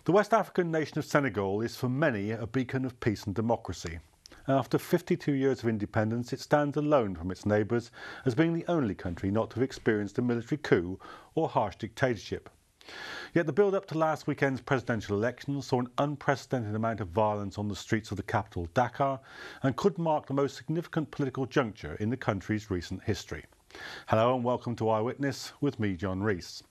The West African nation of Senegal is for many a beacon of peace and democracy. After 52 years of independence, it stands alone from its neighbours as being the only country not to have experienced a military coup or harsh dictatorship. Yet the build-up to last weekend's presidential elections saw an unprecedented amount of violence on the streets of the capital, Dakar, and could mark the most significant political juncture in the country's recent history. Hello and welcome to Eyewitness with me, John Rees.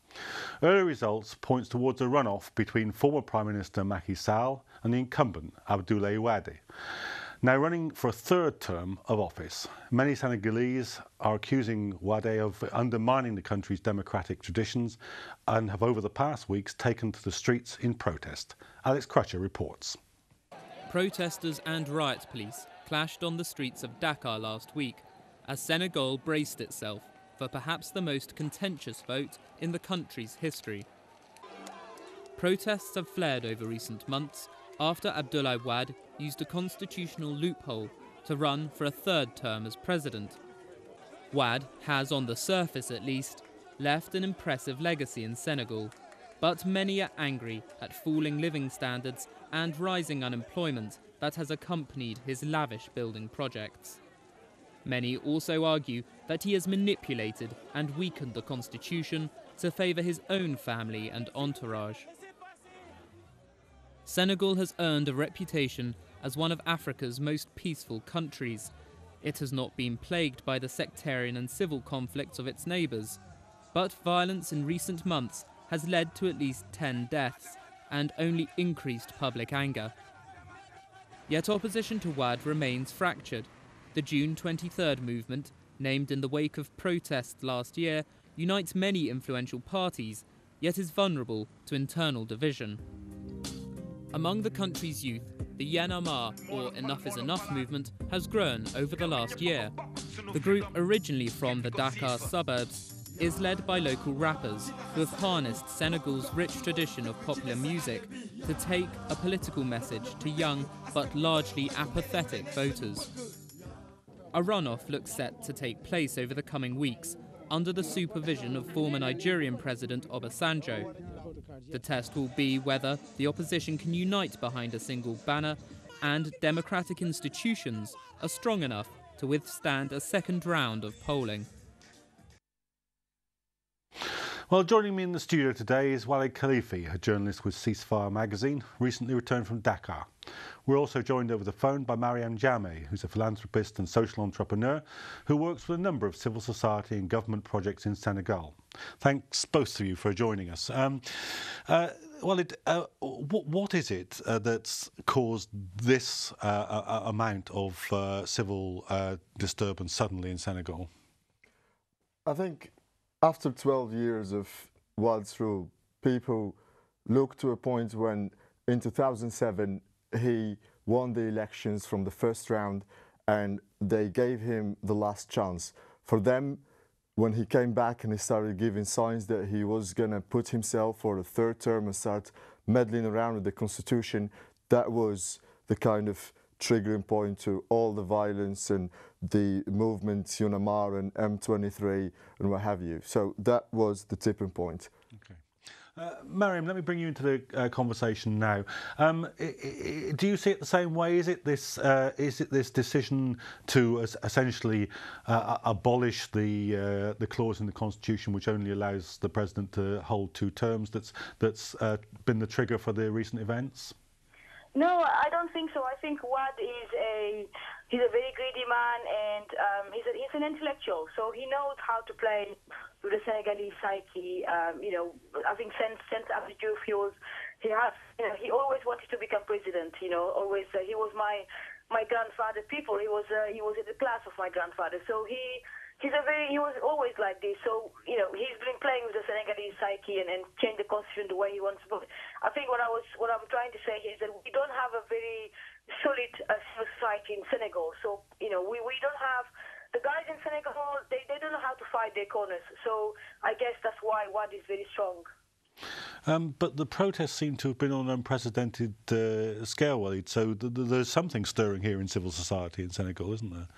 Early results points towards a runoff between former Prime Minister Macky Sall and the incumbent Abdoulaye Wade, now running for a third term of office. Many Senegalese are accusing Wade of undermining the country's democratic traditions and have over the past weeks taken to the streets in protest. Alex Crutcher reports. Protesters and riot police clashed on the streets of Dakar last week as Senegal braced itself for perhaps the most contentious vote in the country's history. Protests have flared over recent months after Abdoulaye Wade used a constitutional loophole to run for a third term as president. Wade has, on the surface at least, left an impressive legacy in Senegal, but many are angry at falling living standards and rising unemployment that has accompanied his lavish building projects. Many also argue that he has manipulated and weakened the constitution to favour his own family and entourage. Senegal has earned a reputation as one of Africa's most peaceful countries. It has not been plagued by the sectarian and civil conflicts of its neighbours, but violence in recent months has led to at least 10 deaths and only increased public anger. Yet opposition to Wade remains fractured. The June 23rd movement, named in the wake of protests last year, unites many influential parties, yet is vulnerable to internal division. Among the country's youth, the Y'en a marre, or Enough is Enough movement, has grown over the last year. The group, originally from the Dakar suburbs, is led by local rappers who have harnessed Senegal's rich tradition of popular music to take a political message to young but largely apathetic voters. A runoff looks set to take place over the coming weeks under the supervision of former Nigerian President Obasanjo. The test will be whether the opposition can unite behind a single banner and democratic institutions are strong enough to withstand a second round of polling. Well, joining me in the studio today is Oualid Khelifi, a journalist with Ceasefire magazine, recently returned from Dakar. We're also joined over the phone by Marianne Jamie, who's a philanthropist and social entrepreneur who works with a number of civil society and government projects in Senegal. Thanks both of you for joining us. Oualid, what is it that's caused this amount of civil disturbance suddenly in Senegal? I think after 12 years of Wade's rule, people looked to a point when in 2007 he won the elections from the first round and they gave him the last chance. For them, when he came back and he started giving signs that he was going to put himself for a third term and start meddling around with the constitution, that was the kind of triggering point to all the violence and the movements, Y'en a marre and M23 and what have you. So that was the tipping point. Okay. Mariam, let me bring you into the conversation now. Do you see it the same way? Is it this decision to essentially abolish the clause in the Constitution which only allows the president to hold 2 terms that's been the trigger for the recent events? No, I don't think so. I think Wade he's a very greedy man, and he's an intellectual, so he knows how to play with the Senegalese psyche. I think since after he always wanted to become president. Always he was my grandfather. He was in the class of my grandfather. So he was always like this. So he's been playing with the Senegalese psyche and changed the constitution the way he wants. But I think what I'm trying to say is that we don't have a very solid society in Senegal. So we don't have the guys in Senegal. They don't know how to fight their corners. So I guess that's why Wade is very strong. But the protests seem to have been on an unprecedented scale, Oualid. So there's something stirring here in civil society in Senegal, isn't there?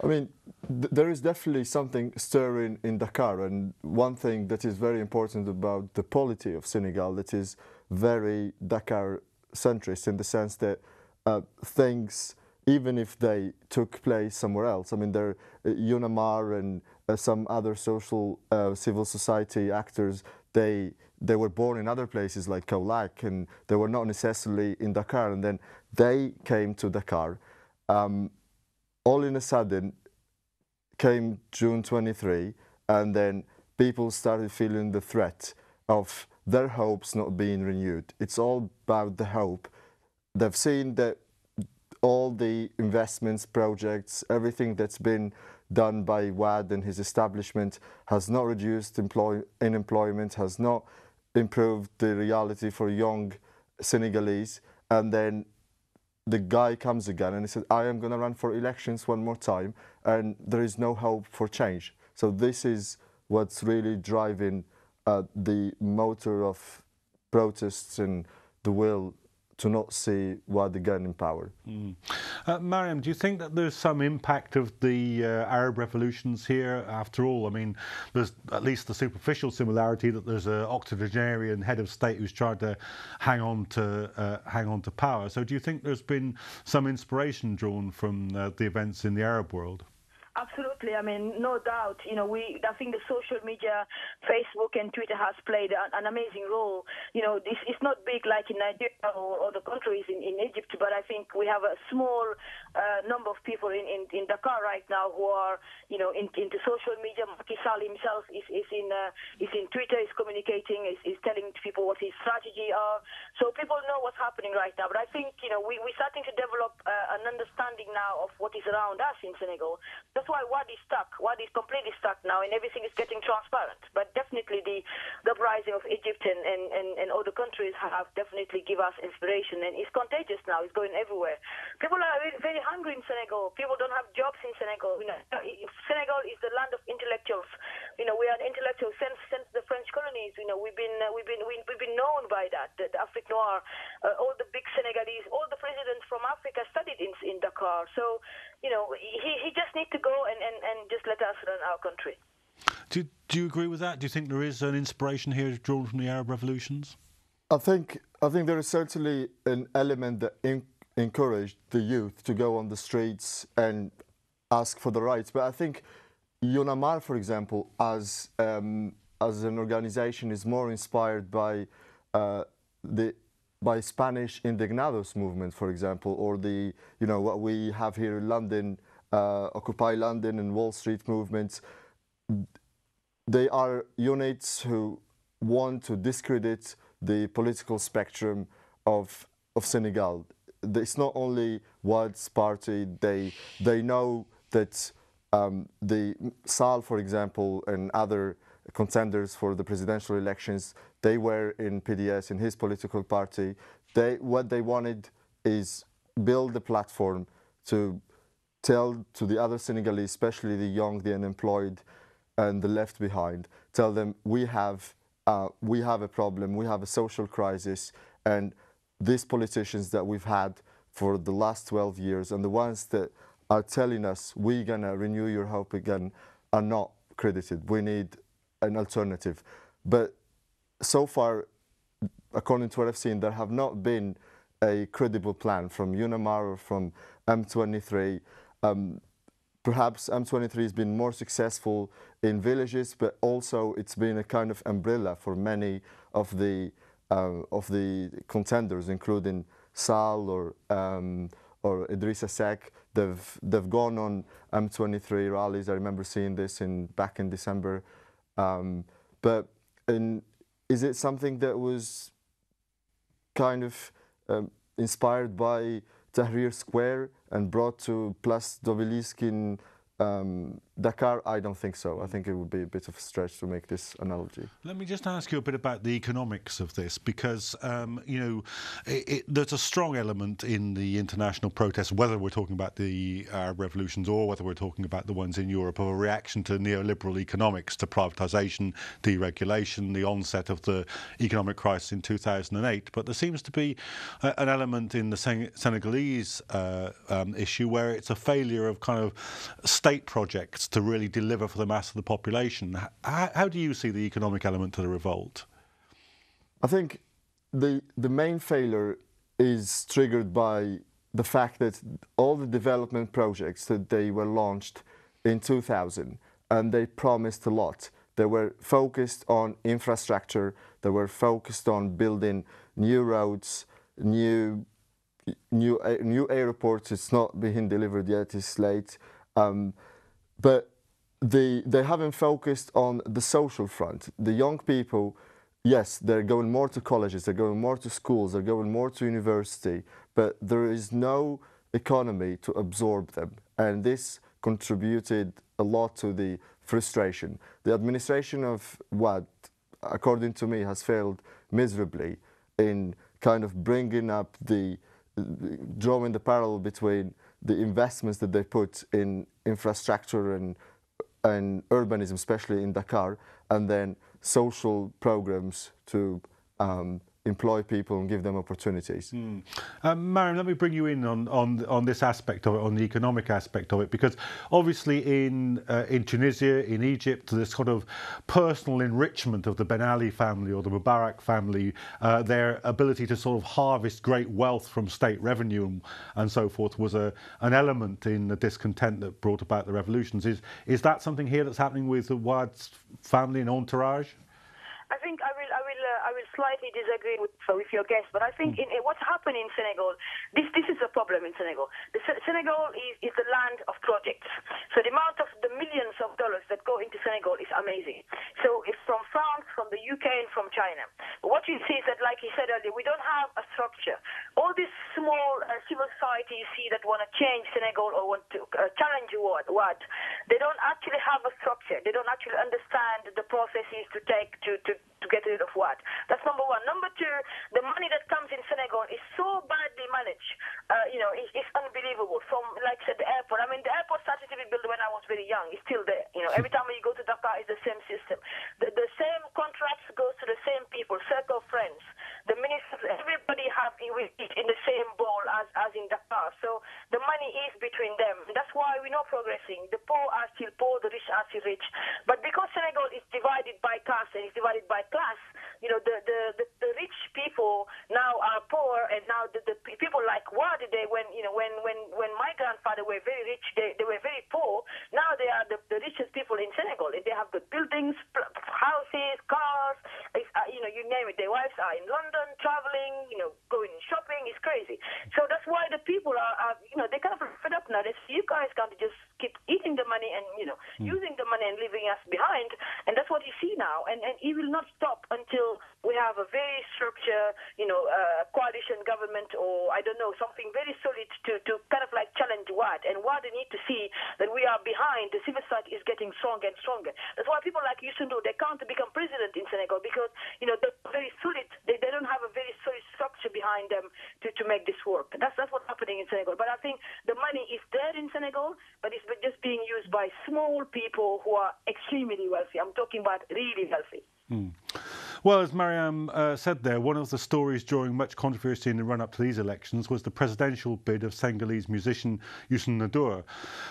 I mean, there is definitely something stirring in Dakar, and one thing that is very important about the polity of Senegal that is very Dakar-centrist in the sense that things, even if they took place somewhere else, I mean, there UNAMAR and some other social civil society actors, they were born in other places like Kaolack, and they were not necessarily in Dakar, and then they came to Dakar. All in a sudden came June 23, and then people started feeling the threat of their hopes not being renewed. It's all about the hope. They've seen that all the investments, projects, everything that's been done by Wade and his establishment has not reduced unemployment, has not improved the reality for young Senegalese. And then the guy comes again and he said, I am going to run for elections one more time, and there is no hope for change. So this is what's really driving the motor of protests and the will to not see Wade again in power. Marianne, do you think that there's some impact of the Arab revolutions here? After all, I mean, there's at least the superficial similarity that there's an octogenarian head of state who's tried to hang on to power. So do you think there's been some inspiration drawn from the events in the Arab world? Absolutely. I mean, no doubt. You know, I think the social media, Facebook and Twitter has played an amazing role. You know, it's not big like in Nigeria or other countries in Egypt, but I think we have a small number of people in Dakar right now who are, you know, into social media. Macky Sall himself is in Twitter, is communicating, is telling people what his strategy are. So people know what's happening right now. But I think, you know, we're starting to develop an understanding now of what is around us in Senegal. That's why Wade is stuck. Wade is completely stuck now, and everything is getting transparent. But definitely the uprising of Egypt and other countries have definitely give us inspiration, and it's contagious now. It's going everywhere. People are very hungry in Senegal. People don't have jobs in Senegal. You know, Senegal is the land of intellectuals. You know, we are intellectuals since the French colonies. You know, we've been known by that. The Afrique Noire, all the big Senegalese, all the presidents from Africa studied in Dakar. So, you know, he just needs to go and just let us run our country. Do you agree with that? Do you think there is an inspiration here drawn from the Arab revolutions? I think there is certainly an element that encouraged the youth to go on the streets and ask for the rights. But I think UNAMAR, for example, as an organization, is more inspired by Spanish Indignados movement, for example, or what we have here in London, Occupy London and Wall Street movements. They are units who want to discredit the political spectrum of Senegal. It's not only Wade's party. They know that the Sall, for example, and other contenders for the presidential elections, they were in PDS, in his political party. What they wanted is build a platform to tell to the other Senegalese, especially the young, the unemployed, and the left behind, tell them we have a problem, we have a social crisis, and these politicians that we've had for the last 12 years and the ones that are telling us we're gonna renew your hope again are not credited. We need an alternative. But so far, according to what I've seen, there have not been a credible plan from UNAMAR or from M23. Perhaps M23 has been more successful in villages, but also it's been a kind of umbrella for many of the contenders, including Sall or Idrissa Seck. They've gone on M23 rallies. I remember seeing this back in December. But is it something that was kind of inspired by Tahrir Square and brought to Place d'Obélisque in Dakar? I don't think so. I think it would be a bit of a stretch to make this analogy. Let me just ask you a bit about the economics of this, because there's a strong element in the international protests, whether we're talking about the Arab revolutions or whether we're talking about the ones in Europe, of a reaction to neoliberal economics, to privatisation, deregulation, the onset of the economic crisis in 2008. But there seems to be an element in the Senegalese issue where it's a failure of kind of state projects to really deliver for the mass of the population. How do you see the economic element to the revolt? I think the main failure is triggered by the fact that all the development projects that they were launched in 2000, and they promised a lot. They were focused on infrastructure, they were focused on building new roads, new airports. It's not being delivered yet, it's late. But they haven't focused on the social front. The young people, yes, they're going more to colleges, they're going more to schools, they're going more to university, but there is no economy to absorb them. And this contributed a lot to the frustration. The administration of Wade, according to me, has failed miserably in kind of bringing up drawing the parallel between the investments that they put in infrastructure and urbanism, especially in Dakar, and then social programs to employ people and give them opportunities. Marianne, let me bring you in on this aspect of it, on the economic aspect of it, because obviously in Tunisia, in Egypt, this sort of personal enrichment of the Ben Ali family or the Mubarak family, their ability to sort of harvest great wealth from state revenue and so forth was an element in the discontent that brought about the revolutions. Is that something here that's happening with the Wade's family and entourage? I think I will slightly disagree with your guess, but I think what's happened in Senegal, this is a problem in Senegal. Senegal is the land of projects. So the amount of the millions of dollars that go into Senegal is amazing. So it's from France, from the UK, and from China. But what you see is that, like you said earlier, we don't have a structure. All these small civil society you see that want to change Senegal or want to challenge what, they don't actually have a structure. They don't actually understand the processes to take to get rid of what. That's number one. Number two, the money that comes in Senegal is so badly managed. It's unbelievable. From, like I said, the airport. I mean, the airport started to be built when I was very young. It's still there. Every time you go to Dakar, it's the same system. The same contracts goes to the same people, circle friends. The ministers, everybody have in the same bowl as in Dakar. So the money is between them. That's why we're not progressing. The poor are still poor, the rich are still rich. But because Senegal is divided by caste and is divided by class, the rich people now are poor, and now the people like Wade, when my grandfather were very rich, they were very poor. Now they are the richest people in Senegal. They have good buildings, houses, cars, you name it. Their wives are in London, traveling, going shopping. It's crazy. So that's why the people are they kind of fed up now. They say, you guys can't just keep eating the money and, using the money and leaving us behind. And that's what you see now. And it will not stop until we have a very structured, coalition government, or I don't know, something very solid to kind of like challenge Wade. And Wade need to see that we are behind. The civil society is getting stronger and stronger. That's why people like Youssou, they can't become president in Senegal because, they're very solid. They don't have a very solid structure behind them to make this work. That's what's happening in Senegal. But I think the money is there in Senegal, but it's just being used by small people who are extremely wealthy. I'm talking about really wealthy. Well, as Marianne said there, one of the stories drawing much controversy in the run-up to these elections was the presidential bid of Senegalese musician Youssou N'Dour.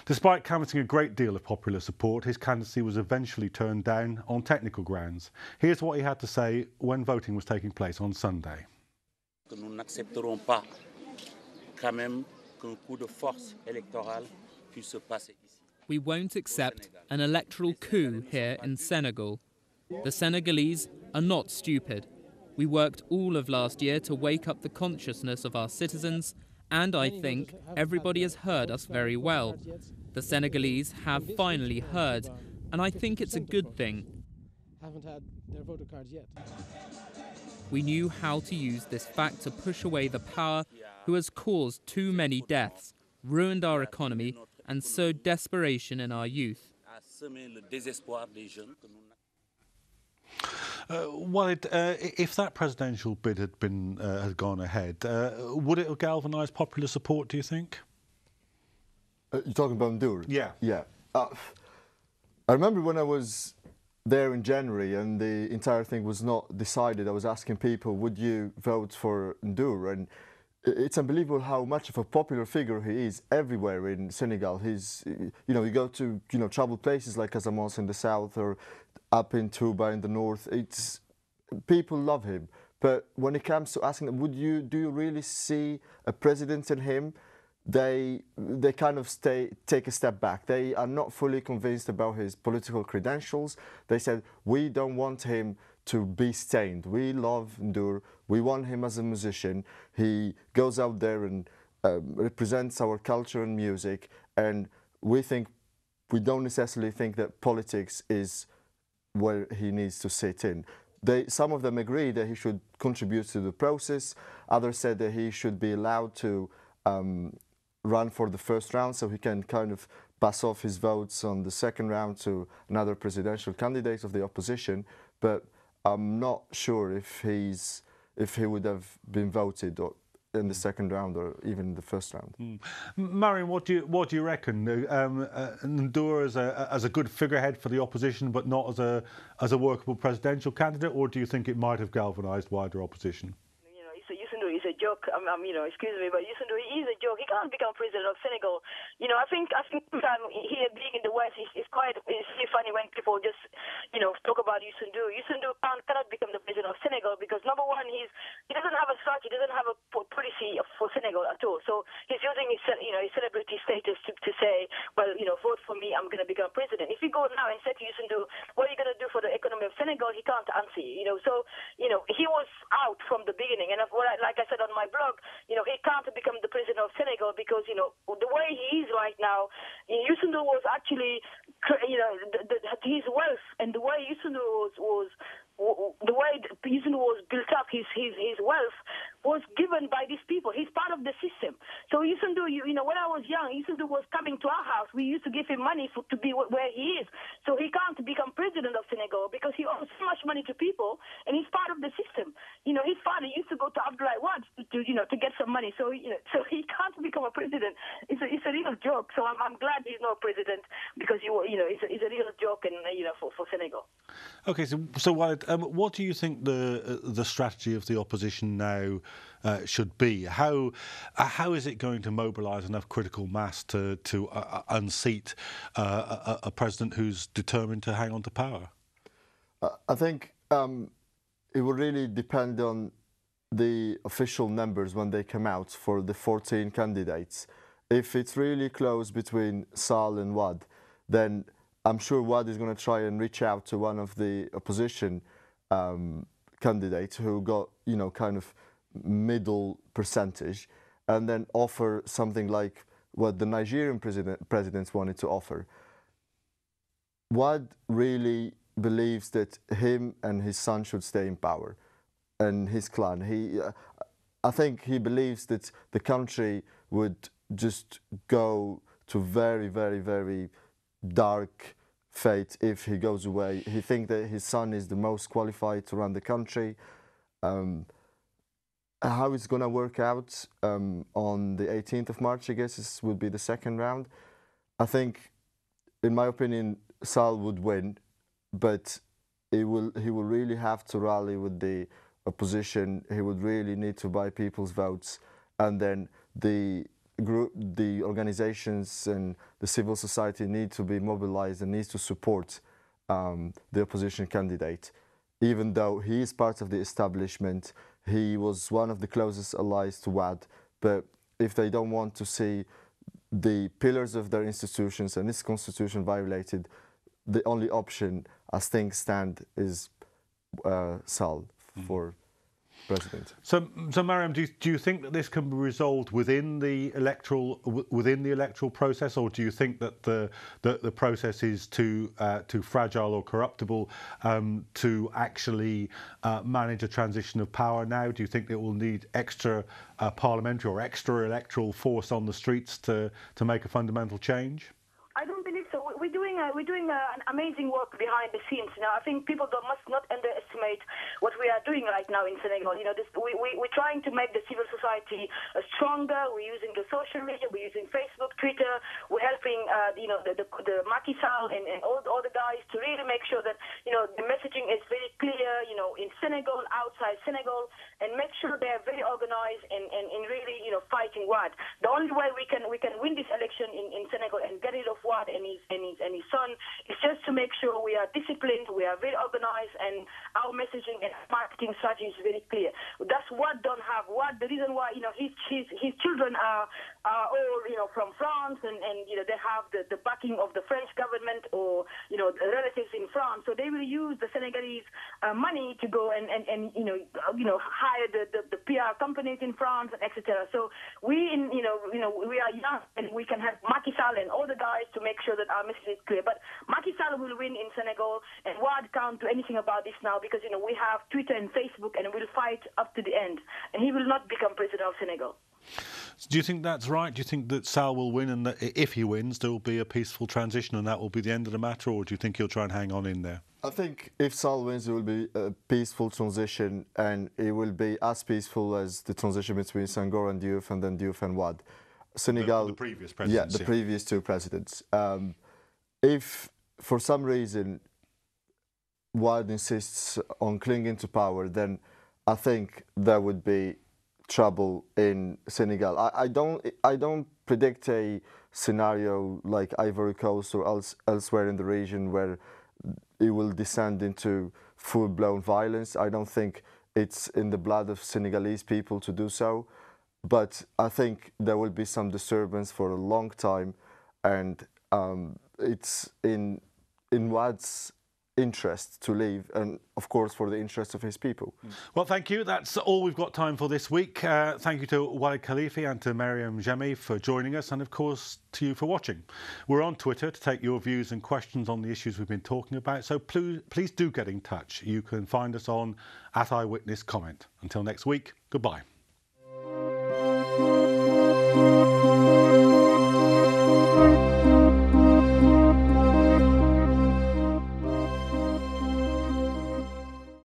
Despite canvassing a great deal of popular support, his candidacy was eventually turned down on technical grounds. Here's what he had to say when voting was taking place on Sunday. Nous n'accepterons pas quand même qu'un coup de force électorale puisse se passer ici. We won't accept an electoral coup here in Senegal. The Senegalese are not stupid. We worked all of last year to wake up the consciousness of our citizens, and I think everybody has heard us very well. The Senegalese have finally heard, and I think it's a good thing. Haven't had their voter cards yet. We knew how to use this fact to push away the power who has caused too many deaths, ruined our economy, and sowed desperation in our youth. If that presidential bid had gone ahead, would it have galvanised popular support, do you think? You're talking about N'Dour? Yeah. Yeah. I remember when I was there in January and the entire thing was not decided, I was asking people, would you vote for N'Dour? And it's unbelievable how much of a popular figure he is everywhere in Senegal. He's, you go to, troubled places like Casamance in the south or up in Touba in the north. People love him. But when it comes to asking them, do you really see a president in him? They kind of take a step back. They are not fully convinced about his political credentials. They said, we don't want him to be stained. We love Ndour. We want him as a musician. He goes out there and represents our culture and music. And we don't necessarily think that politics is where he needs to sit in. Some of them agree that he should contribute to the process. Others said that he should be allowed to run for the first round so he can kind of pass off his votes on the second round to another presidential candidate of the opposition. But I'm not sure if he would have been voted in the second round or even in the first round. Marianne, what do you reckon? Ndour as a good figurehead for the opposition, but not as a workable presidential candidate, or do you think it might have galvanised wider opposition? Ndour is a joke. Excuse me, but Ndour is a joke. He can't become president of Senegal. I think here being in the West is really funny when people just talk about Ndour. Ndour cannot become the president of Senegal because number one, he doesn't have a strategy, he doesn't have a policy for Senegal at all. So he's using his celebrity status to say, well, vote for me, I'm going to become president. If you go now and say to Ndour, what are you going to do for the economy of Senegal? He can't answer you. So he was out from the beginning, and like I said on my blog, he can't become the president of Senegal because the way he is right now, Ndour was actually his wealth and the way Ndour was built up, his wealth was given by these people. He's part of the system. So Ndour, when I was young, Ndour was coming to our house. We used to give him money to be where he is. So he can't become president of Senegal because he owes so much money to people, and he's part of the system. His father used to go to Abdoulaye Wade to get some money. So so he can't become a president. It's a real joke. So I'm glad he's not president because it's a real joke and for Senegal. Okay, so Oualid, what do you think the strategy of the opposition now should be? How is it going to mobilise enough critical mass to unseat a president who's determined to hang on to power? I think it will really depend on the official numbers when they come out for the 14 candidates. If it's really close between Sall and Wade, then I'm sure Wade is going to try and reach out to one of the opposition candidates who got, kind of middle percentage, and then offer something like what the Nigerian presidents wanted to offer. Wade really believes that him and his son should stay in power, and his clan. I think he believes that the country would just go to very, very, very dark fate if he goes away. He thinks that his son is the most qualified to run the country. How it's going to work out on the 18th of March, I guess, would be the second round. I think, in my opinion, Sall would win, but he will really have to rally with the opposition. He would really need to buy people's votes, and then the organizations and the civil society need to be mobilized and needs to support the opposition candidate. Even though he is part of the establishment, he was one of the closest allies to Wade. But if they don't want to see the pillars of their institutions and this constitution violated, the only option, as things stand, is Sall for president. So Marianne, do you think that this can be resolved within the electoral process, or do you think that the process is too fragile or corruptible to actually manage a transition of power now? Do you think it will need extra parliamentary or extra electoral force on the streets to make a fundamental change? I don't believe so. We're doing an amazing work behind the scenes. I think people must not underestimate what we are doing right now in Senegal. We're trying to make the civil society stronger. We're using the social media. We're using Facebook, Twitter. We're helping, the Macky Sall and all the guys to really make sure that the messaging is very clear. In Senegal, outside Senegal, and make sure they are very organized and really fighting Wade. The only way we can win this election in Senegal and get rid of Wade and his his son. It's just to make sure we are disciplined, we are very organized, and our messaging and marketing strategy is very clear. That's what don't have. What the reason why his children are all from France, and they have the backing of the French government or the relatives in France. So they will use the Senegalese money to go and hire the PR companies in France, etc. So we are young, and we can have Macky Sall and all the guys to make sure that our message is clear. But Macky Sall will win in Senegal, and Wade can't do anything about this now because we have Twitter and Facebook, and we'll fight up to the end. And he will not become president of Senegal. Do you think that's right? Do you think that Sall will win, and that if he wins, there will be a peaceful transition and that will be the end of the matter, or do you think he'll try and hang on in there? I think if Sall wins, it will be a peaceful transition, and it will be as peaceful as the transition between Senghor and Diouf, and then Diouf and Wade. Senegal, the previous presidents. Yeah, the previous two presidents. If for some reason Wade insists on clinging to power, then I think there would be trouble in Senegal. I don't predict a scenario like Ivory Coast or elsewhere in the region where it will descend into full-blown violence. I don't think it's in the blood of Senegalese people to do so, but I think there will be some disturbance for a long time, and it's in Wade's interest to leave, and of course for the interest of his people. Well, thank you. That's all we've got time for this week. Thank you to Oualid Khelifi and to Marianne Jamie for joining us, and of course to you for watching. We're on Twitter to take your views and questions on the issues we've been talking about, so please do get in touch. You can find us on @EyewitnessComment. Until next week, goodbye.